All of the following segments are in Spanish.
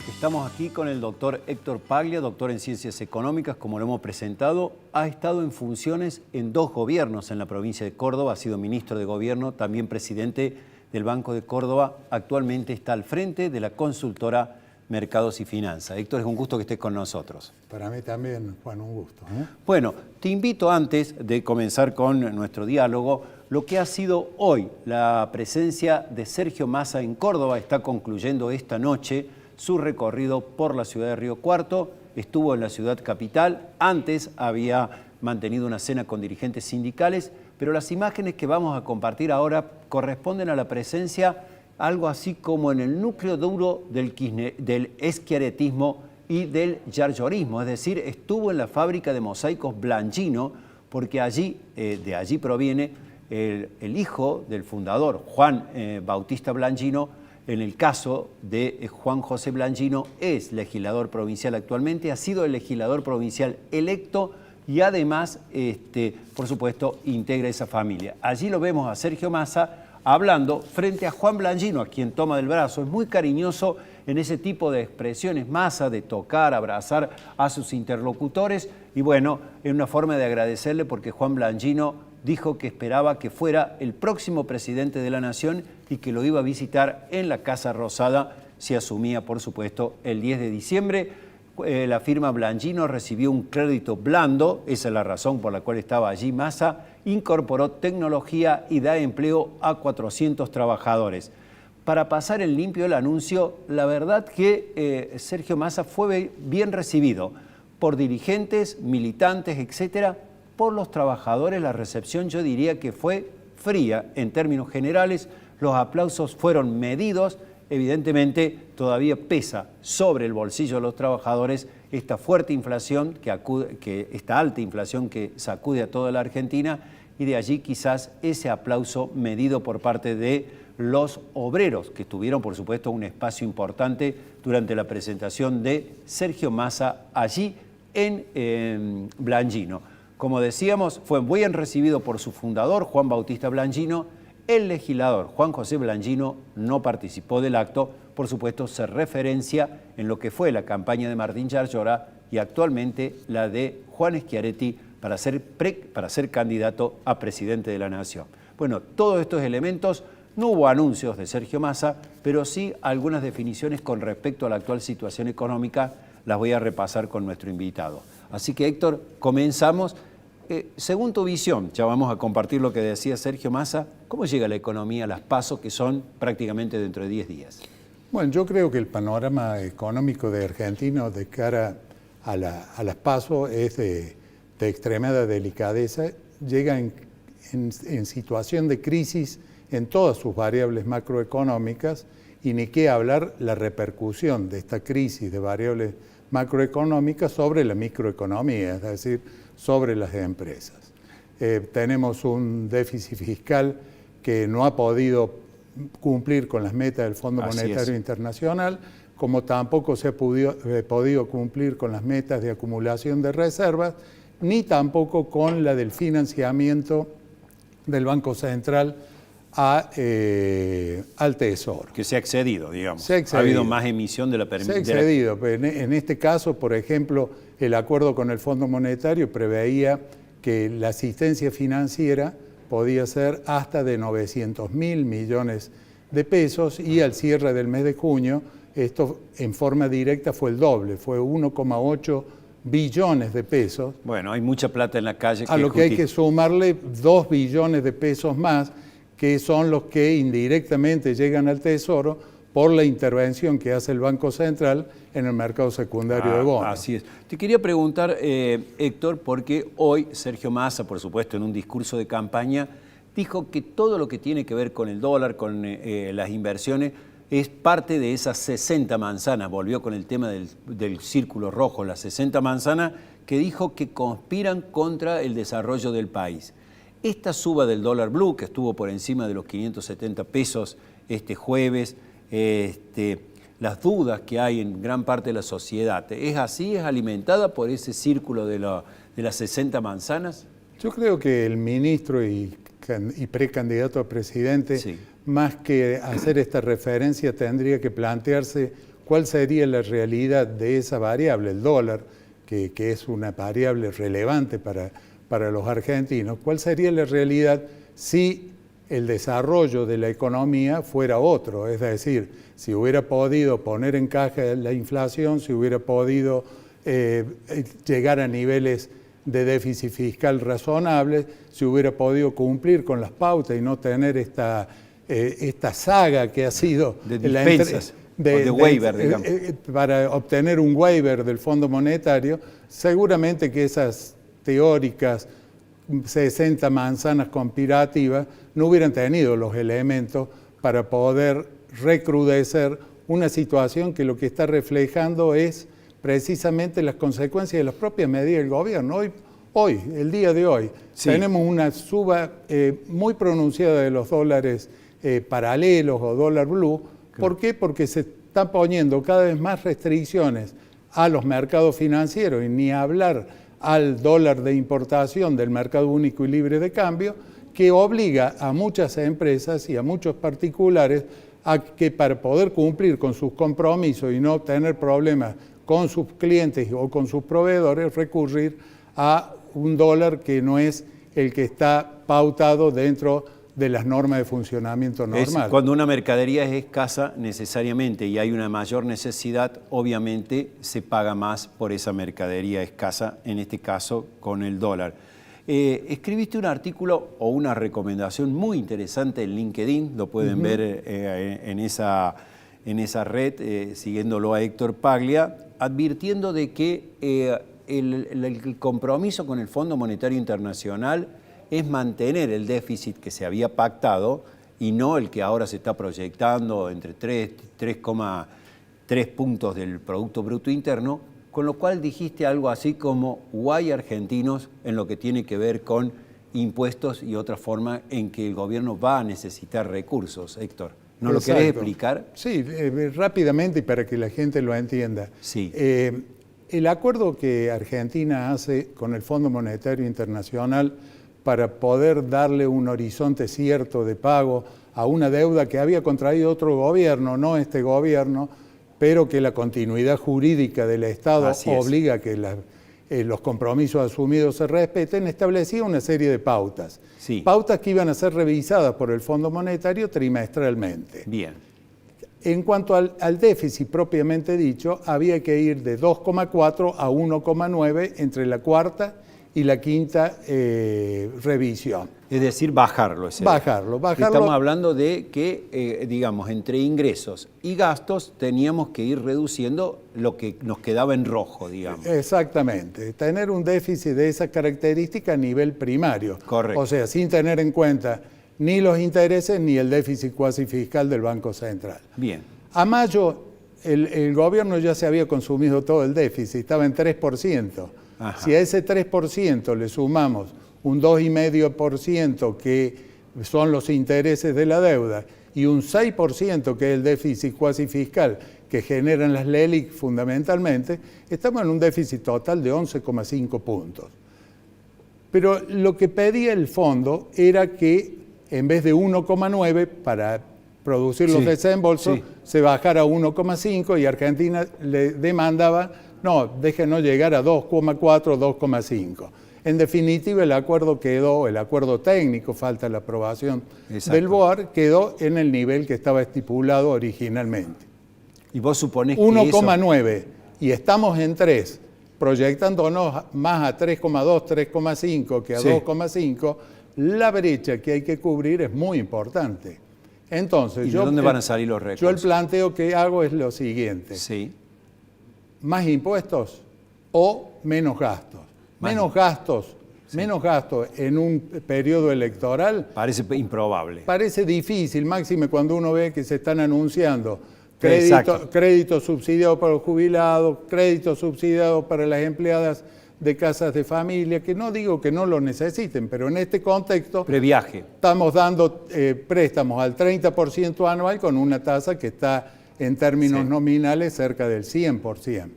Estamos aquí con el doctor Héctor Paglia, doctor en Ciencias Económicas, como lo hemos presentado. Ha estado en funciones en 2 gobiernos en la provincia de Córdoba, ha sido ministro de Gobierno, también presidente del Banco de Córdoba. Actualmente está al frente de la consultora Mercados y Finanzas. Héctor, es un gusto que estés con nosotros. Para mí también, Juan, un gusto. Bueno, te invito antes de comenzar con nuestro diálogo, lo que ha sido hoy la presencia de Sergio Massa en Córdoba. Está concluyendo esta noche su recorrido por la ciudad de Río Cuarto, estuvo en la ciudad capital, antes había mantenido una cena con dirigentes sindicales, pero las imágenes que vamos a compartir ahora corresponden a la presencia, algo así como en el núcleo duro del schiarettismo y del giorgiorismo, es decir, estuvo en la fábrica de mosaicos Blangino, porque allí, de allí proviene el hijo del fundador, Juan Bautista Blangino. En el caso de Juan José Blangino, es legislador provincial actualmente, ha sido el legislador provincial electo y además, por supuesto, integra esa familia. Allí lo vemos a Sergio Massa hablando frente a Juan Blangino, a quien toma del brazo. Es muy cariñoso en ese tipo de expresiones, Massa, de tocar, abrazar a sus interlocutores. Y bueno, es una forma de agradecerle porque Juan Blangino dijo que esperaba que fuera el próximo presidente de la Nación y que lo iba a visitar en la Casa Rosada si asumía, por supuesto, el 10 de diciembre. La firma Blangino recibió un crédito blando, esa es la razón por la cual estaba allí Massa, incorporó tecnología y da empleo a 400 trabajadores. Para pasar en limpio el anuncio, la verdad que Sergio Massa fue bien recibido por dirigentes, militantes, etcétera. Por los trabajadores la recepción yo diría que fue fría en términos generales, los aplausos fueron medidos, evidentemente todavía pesa sobre el bolsillo de los trabajadores esta fuerte inflación, esta alta inflación que sacude a toda la Argentina, y de allí quizás ese aplauso medido por parte de los obreros, que tuvieron por supuesto un espacio importante durante la presentación de Sergio Massa allí en Blangino. Como decíamos, fue muy bien recibido por su fundador, Juan Bautista Blangino. El legislador Juan José Blangino no participó del acto, por supuesto se referencia en lo que fue la campaña de Martín Yarlora y actualmente la de Juan Schiaretti para ser candidato a presidente de la Nación. Bueno, todos estos elementos, no hubo anuncios de Sergio Massa, pero sí algunas definiciones con respecto a la actual situación económica, las voy a repasar con nuestro invitado. Así que Héctor, comenzamos. Según tu visión, ya vamos a compartir lo que decía Sergio Massa, ¿cómo llega la economía a las PASO, que son prácticamente dentro de 10 días? Bueno, yo creo que el panorama económico de Argentina de cara a las PASO es de extremada delicadeza. Llega en situación de crisis en todas sus variables macroeconómicas y ni qué hablar la repercusión de esta crisis de variables macroeconómicas sobre la microeconomía, es decir, sobre las empresas. Tenemos un déficit fiscal que no ha podido cumplir con las metas del Fondo Monetario Internacional, como tampoco se ha podido cumplir con las metas de acumulación de reservas, ni tampoco con la del financiamiento del Banco Central al Tesoro. Que se ha excedido, digamos. Se ha excedido. Ha habido más emisión de la permisión. Se ha excedido. En este caso, por ejemplo, el acuerdo con el Fondo Monetario preveía que la asistencia financiera podía ser hasta de 900.000 millones de pesos y al cierre del mes de junio, esto en forma directa fue el doble, fue 1,8 billones de pesos. Bueno, hay mucha plata en la calle. A lo que hay que sumarle 2 billones de pesos más, que son los que indirectamente llegan al Tesoro por la intervención que hace el Banco Central en el mercado secundario de bonos. Así es. Te quería preguntar, Héctor, porque hoy Sergio Massa, por supuesto, en un discurso de campaña, dijo que todo lo que tiene que ver con el dólar, con las inversiones, es parte de esas 60 manzanas. Volvió con el tema del círculo rojo, las 60 manzanas, que dijo que conspiran contra el desarrollo del país. Esta suba del dólar blue, que estuvo por encima de los 570 pesos este jueves, las dudas que hay en gran parte de la sociedad, ¿es así? ¿Es alimentada por ese círculo de las 60 manzanas? Yo creo que el ministro y precandidato a presidente, más que hacer esta referencia, tendría que plantearse cuál sería la realidad de esa variable, el dólar, que es una variable relevante para los argentinos, cuál sería la realidad si el desarrollo de la economía fuera otro, es decir, si hubiera podido poner en caja la inflación, si hubiera podido llegar a niveles de déficit fiscal razonables, si hubiera podido cumplir con las pautas y no tener esta saga que ha sido de dispensas, de waiver, digamos. Para obtener un waiver del Fondo Monetario, seguramente que esas teóricas 60 manzanas conspirativas no hubieran tenido los elementos para poder recrudecer una situación que lo que está reflejando es precisamente las consecuencias de las propias medidas del gobierno. Hoy, el día de hoy, sí, tenemos una suba muy pronunciada de los dólares paralelos o dólar blue. Claro. ¿Por qué? Porque se están poniendo cada vez más restricciones a los mercados financieros y ni hablar al dólar de importación del mercado único y libre de cambio, que obliga a muchas empresas y a muchos particulares a que para poder cumplir con sus compromisos y no tener problemas con sus clientes o con sus proveedores, recurrir a un dólar que no es el que está pautado dentro de las normas de funcionamiento normal. Cuando una mercadería es escasa necesariamente y hay una mayor necesidad, obviamente se paga más por esa mercadería escasa, en este caso con el dólar. Escribiste un artículo o una recomendación muy interesante en LinkedIn, lo pueden ver en esa red, siguiéndolo a Héctor Paglia, advirtiendo de que el compromiso con el Fondo Monetario Internacional es mantener el déficit que se había pactado y no el que ahora se está proyectando entre 3,3 puntos del Producto Bruto Interno, con lo cual dijiste algo así como guay argentinos en lo que tiene que ver con impuestos y otra forma en que el gobierno va a necesitar recursos. Héctor, ¿nos lo querés explicar? Sí, rápidamente y para que la gente lo entienda. Sí. El acuerdo que Argentina hace con el Fondo Monetario Internacional para poder darle un horizonte cierto de pago a una deuda que había contraído otro gobierno, no este gobierno, pero que la continuidad jurídica del Estado obliga a que los compromisos asumidos se respeten, establecía una serie de pautas. Sí. Pautas que iban a ser revisadas por el Fondo Monetario trimestralmente. Bien. En cuanto al déficit propiamente dicho, había que ir de 2,4 a 1,9 entre la cuarta y la quinta revisión. Es decir, bajarlo. Bajarlo. Estamos hablando de que, digamos, entre ingresos y gastos teníamos que ir reduciendo lo que nos quedaba en rojo, digamos. Exactamente. Tener un déficit de esa característica a nivel primario. Correcto. O sea, sin tener en cuenta ni los intereses ni el déficit cuasi fiscal del Banco Central. Bien. A mayo, el gobierno ya se había consumido todo el déficit, estaba en 3%. Ajá. Si a ese 3% le sumamos un 2,5% que son los intereses de la deuda y un 6% que es el déficit cuasi fiscal que generan las LELIQ fundamentalmente, estamos en un déficit total de 11,5 puntos. Pero lo que pedía el fondo era que en vez de 1,9 para producir los desembolsos, se bajara a 1,5 y Argentina le demandaba, no, déjenos llegar a 2,4, 2,5. En definitiva, el acuerdo quedó, el acuerdo técnico, falta la aprobación del BOAR, quedó en el nivel que estaba estipulado originalmente. ¿Y vos suponés que 1,9 y estamos en 3, proyectándonos más a 3,2, 3,5 que a 2,5, la brecha que hay que cubrir es muy importante. Entonces, ¿y de dónde van a salir los recursos? Yo el planteo que hago es lo siguiente. Sí. ¿Más impuestos o menos gastos? Menos gastos en un periodo electoral. Parece improbable. Parece difícil, máxime cuando uno ve que se están anunciando crédito subsidiado para los jubilados, crédito subsidiado para las empleadas de casas de familia, que no digo que no lo necesiten, pero en este contexto previaje. Estamos dando préstamos al 30% anual con una tasa que está en términos nominales cerca del 100%.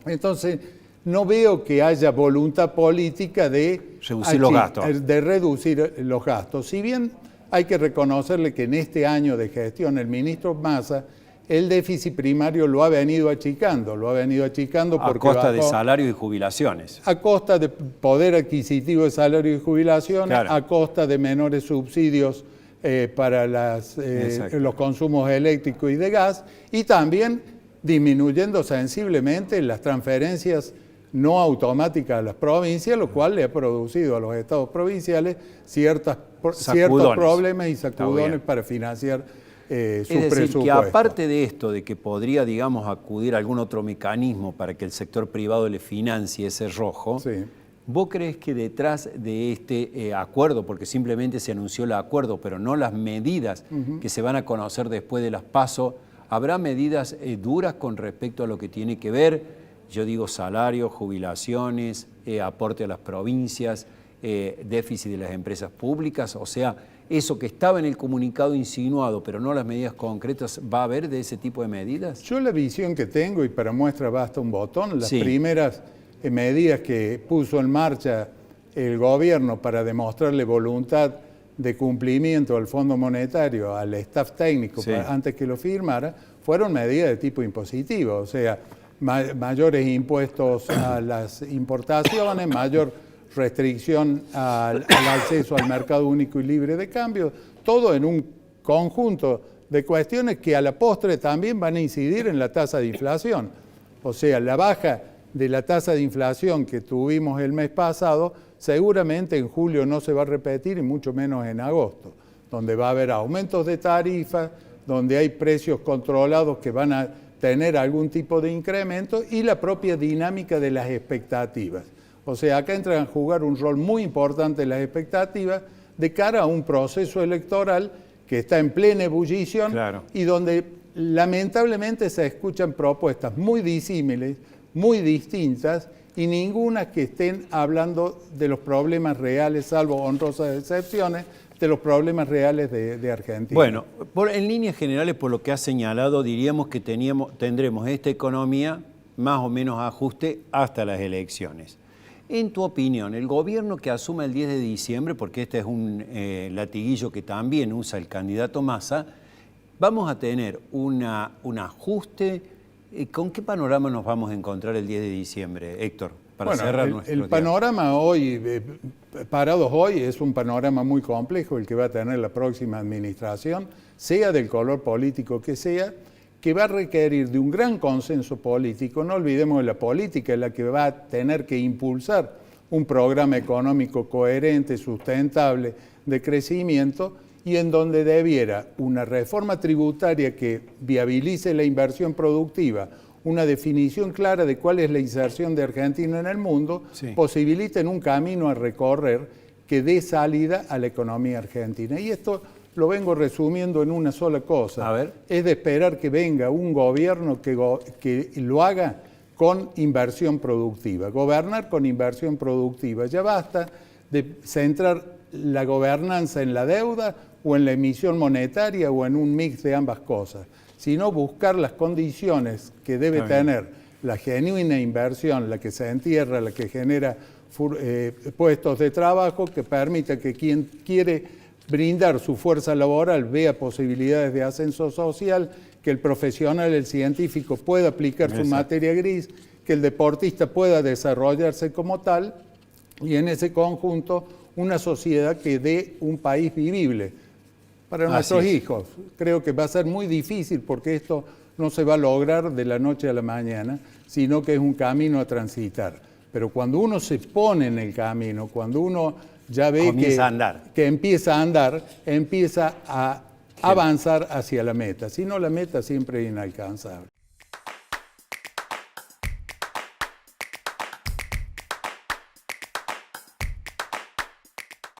Entonces, no veo que haya voluntad política de reducir los gastos. De reducir los gastos. Si bien hay que reconocerle que en este año de gestión el ministro Massa el déficit primario lo ha venido achicando a porque costa de bajó, salario y jubilaciones. a costa de poder adquisitivo de salario y jubilaciones, Claro. a costa de menores subsidios para los consumos eléctricos y de gas, y también disminuyendo sensiblemente las transferencias no automáticas a las provincias, lo cual le ha producido a los estados provinciales ciertos problemas y sacudones para financiar sus presupuestos. Es decir, que aparte de esto, de que podría, digamos, acudir a algún otro mecanismo para que el sector privado le financie ese rojo, sí. ¿Vos crees que detrás de este acuerdo, porque simplemente se anunció el acuerdo, pero no las medidas que se van a conocer después de las PASO, habrá medidas duras con respecto a lo que tiene que ver, yo digo salarios, jubilaciones, aporte a las provincias, déficit de las empresas públicas? O sea, eso que estaba en el comunicado insinuado, pero no las medidas concretas, ¿va a haber de ese tipo de medidas? Yo la visión que tengo, y para muestra basta un botón, las sí. primeras medidas que puso en marcha el gobierno para demostrarle voluntad de cumplimiento al Fondo Monetario, al staff técnico, sí. Antes que lo firmara, fueron medidas de tipo impositivo, o sea, mayores impuestos a las importaciones, mayor restricción al acceso al mercado único y libre de cambio, todo en un conjunto de cuestiones que a la postre también van a incidir en la tasa de inflación. O sea, la baja de la tasa de inflación que tuvimos el mes pasado, seguramente en julio no se va a repetir y mucho menos en agosto, donde va a haber aumentos de tarifas, donde hay precios controlados que van a tener algún tipo de incremento y la propia dinámica de las expectativas. O sea, acá entran a jugar un rol muy importante las expectativas de cara a un proceso electoral que está en plena ebullición, claro. Y donde lamentablemente se escuchan propuestas muy disímiles, muy distintas y ninguna que estén hablando de los problemas reales, salvo honrosas excepciones, de los problemas reales de Argentina. Bueno, en líneas generales, por lo que ha señalado, diríamos que tendremos esta economía más o menos ajuste hasta las elecciones. En tu opinión, el gobierno que asuma el 10 de diciembre, porque este es un latiguillo que también usa el candidato Massa, vamos a tener un ajuste. ¿Con qué panorama nos vamos a encontrar el 10 de diciembre, Héctor? Para cerrar el panorama hoy, parados hoy, es un panorama muy complejo el que va a tener la próxima administración, sea del color político que va a requerir de un gran consenso político. No olvidemos que la política es la que va a tener que impulsar un programa económico coherente, sustentable, de crecimiento, y en donde debiera una reforma tributaria que viabilice la inversión productiva, una definición clara de cuál es la inserción de Argentina en el mundo, sí. Posibiliten un camino a recorrer que dé salida a la economía argentina. Y esto lo vengo resumiendo en una sola cosa. A ver. Es de esperar que venga un gobierno que lo haga con inversión productiva, gobernar con inversión productiva. Ya basta de centrar la gobernanza en la deuda o en la emisión monetaria o en un mix de ambas cosas, sino buscar las condiciones que debe tener la genuina inversión, la que se entierra, la que genera puestos de trabajo, que permita que quien quiere brindar su fuerza laboral vea posibilidades de ascenso social, que el profesional, el científico pueda aplicar su materia gris, que el deportista pueda desarrollarse como tal, y en ese conjunto una sociedad que dé un país vivible para nuestros hijos. Creo que va a ser muy difícil porque esto no se va a lograr de la noche a la mañana, sino que es un camino a transitar. Pero cuando uno se pone en el camino, cuando uno ya ve que empieza a andar, empieza a avanzar hacia la meta. Si no, la meta siempre es inalcanzable.